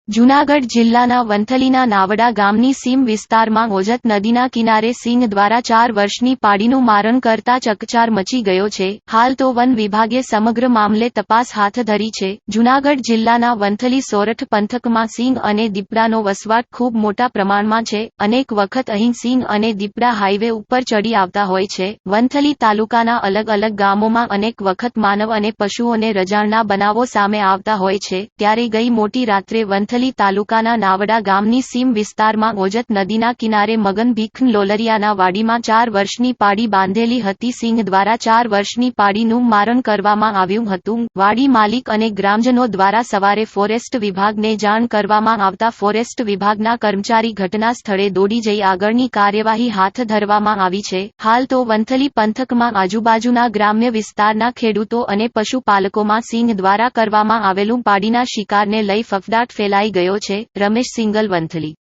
જૂનાગઢ જિલ્લાના વંથલીના નાવડા ગામની સીમ વિસ્તારમાં ઓજત નદીના કિનારે સિંહ દ્વારા 4 વર્ષની પાડીનું મારણ કરતા ચકચાર મચી ગયો છે. હાલ તો વન વિભાગે સમગ્ર મામલે તપાસ હાથ ધરી છે. જૂનાગઢ જિલ્લાના વંથલી સોરઠ પંથકમાં સિંહ અને દીપડાનો વસવાટ ખૂબ મોટા પ્રમાણમાં છે. અનેક વખત અહીં સિંહ અને દીપડા હાઈવે ઉપર ચડી આવતા હોય છે. વંથલી તાલુકાના અલગ અલગ ગામોમાં અનેક વખત માનવ અને પશુઓને રજાણના બનાવો સામે આવતા હોય છે. ત્યારે ગઈ મોટી રાત્રે વંથલી તાલુકાના નાવડા ગામની સીમ વિસ્તારમાં ઓજત નદીના કિનારે મગન ભીખન લોલરિયાના વાડીમાં 4 વર્ષની પાડી બાંધેલી હતી. સિંહ દ્વારા 4 વર્ષની પાડીનું મારણ કરવામાં આવ્યું હતું. વાડી માલિક અને ગ્રામજનો દ્વારા સવારે ફોરેસ્ટ વિભાગને જાણ કરવામાં આવતા ફોરેસ્ટ વિભાગના કર્મચારી ઘટના સ્થળે દોડી જઈ આગળની કાર્યવાહી હાથ ધરવામાં આવી છે. હાલ તો વંથલી પંથકમાં આજુબાજુના ગ્રામ્ય વિસ્તારના ખેડૂતો અને પશુપાલકોમાં સિંહ દ્વારા કરવામાં આવેલું પાડીના શિકારને લઈ ફફડાટ ફેલાઈ ગયો છે. રમેશ સિંગલ, વંથલી.